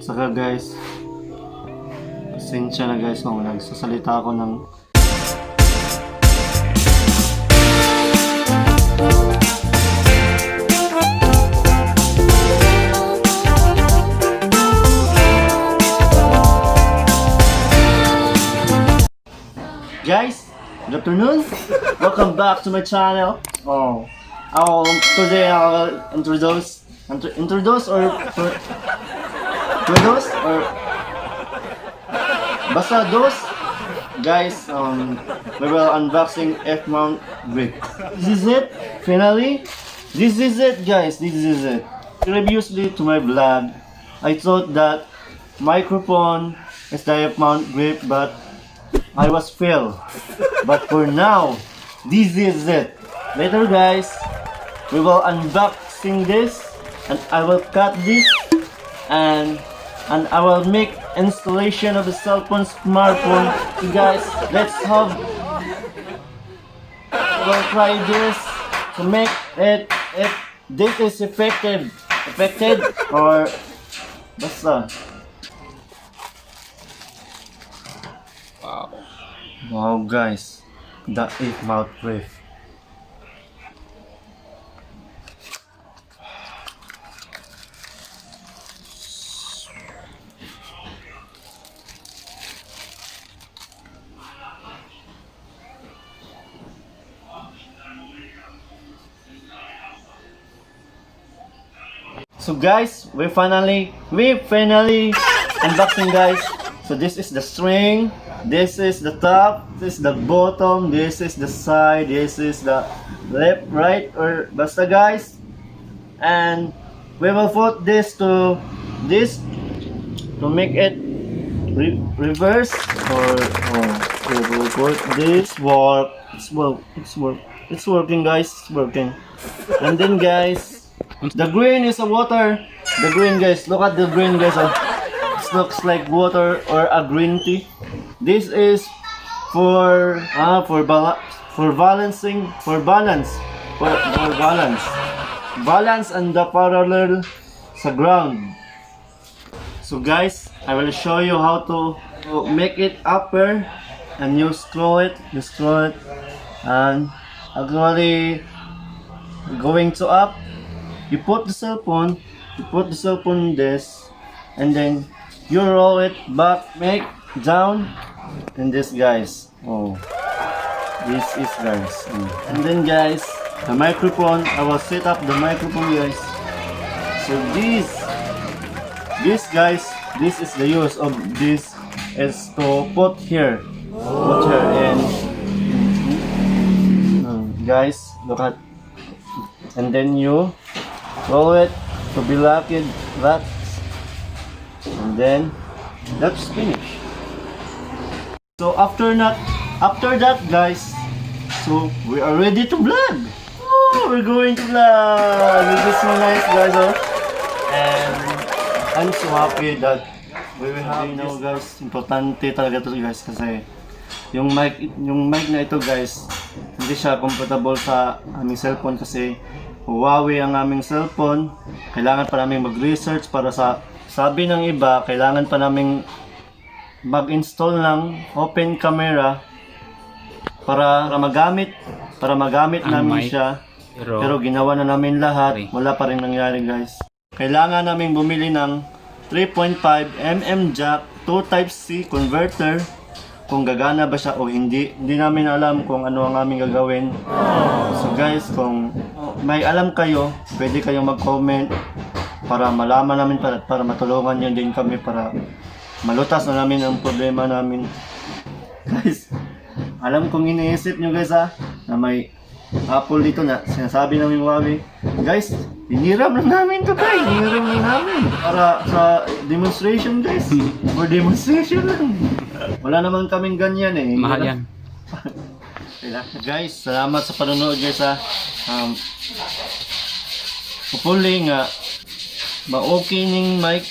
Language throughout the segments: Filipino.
Saka guys, pasensya na guys kung nagsasalita ako ng guys, good afternoon. Welcome back to my channel. Today I will introduce basta dos. Guys, we will unboxing F-mount grip. This is it. Finally, this is it, guys. This is it. Previously to my vlog, I thought that microphone is the F-mount grip, but I was failed. But for now, this is it. Later guys, we will unboxing this and I will cut this and I will make installation of the cell phone smartphone. So guys, let's have we'll try this to make it if this is effective or basta. Wow guys, the F-mount grip. So guys, we finally unboxing guys. So this is the string, this is the top, this is the bottom, this is the side, this is the left, right, or basta guys. And we will put this to make it reverse or we will put this it's working guys, it's working. And then guys, the green is a water. The green guys, look at the green guys. It looks like water or a green tea. This is for balance and the parallel sa ground. So guys, I will show you how to make it upper, and you screw it and actually going to up. You put the cell phone in this, and then you roll it back, make down, and this guys. This is guys. And then guys, the microphone. I will set up the microphone guys. So this guys, this is the use of this is to put here, and guys, look at, and then you roll it to be locked, and then that's finished. So after that guys, so we are ready to vlog. We're going to vlog. This is so nice guys, and I'm so happy that we will have this guys. Importante talaga to guys kasi yung mic na ito guys, hindi siya comfortable sa aming cellphone kasi Huawei ang aming cellphone. Kailangan pa namin mag-research para sa sabi ng iba, kailangan pa namin mag-install ng open camera para magamit namin siya. Pero ginawa na namin lahat, wala pa rin nangyari guys. Kailangan namin bumili ng 3.5mm jack, 2 Type-C converter kung gagana ba siya o hindi. Hindi namin alam kung ano ang aming gagawin. So guys, kung may alam kayo, pwede kayong mag-comment para malaman namin, para matulungan nyo din kami para malutas na namin ang problema namin. Guys, alam kong iniisip nyo guys na may Apple dito na sinasabi namin Huawei. Guys, hiniram lang namin to guys. Hiniram lang namin para sa demonstration guys. For demonstration lang. Wala naman kaming ganyan eh. Mahal yan. Guys, salamat sa panonood guys hopefully nga ma-okay ning mic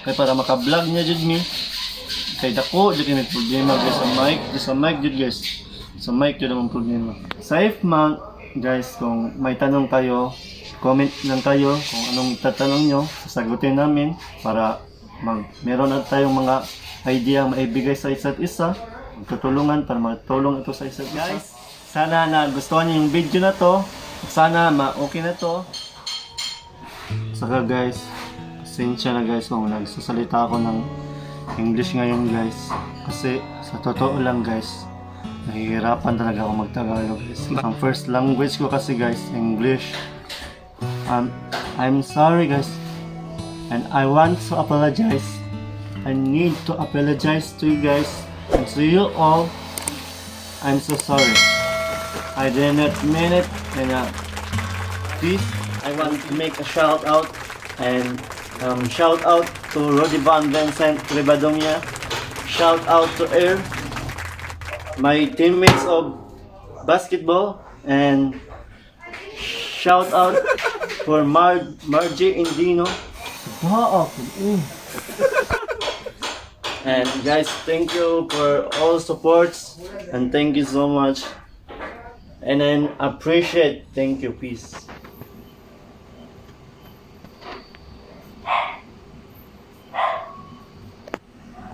kay para maka-vlog niya jud mi. Kay dako jud kini problema guys sa mic jud guys. Sa mic jud ang problema. Sa F-mount guys, kung may tanong kayo, comment lang kayo kung anong tatanong nyo, sasagutin namin para meron na tayong mga idea maibigay sa isa't isa, magtutulungan para magtulong ito sa isa't isa. Guys, sana nagustuhan niyo yung video na to, sana okay na to. Saka guys, pasensya na guys kung nagsasalita ako ng English ngayon guys, kasi sa totoo lang guys, nahihirapan talaga ako mag-Tagalog guys. Ang first language ko kasi guys, English. I'm sorry guys, and I want to apologize. I need to apologize to you guys and to you all. I'm so sorry. I did not mean it, and please, I want to make a shout out and shout out to Rodi Van Vincent Ribadomia. Shout out to Air, my teammates of basketball, and shout out for Margie Indino. And guys, thank you for all supports, and thank you so much, and then appreciate. Thank you, peace.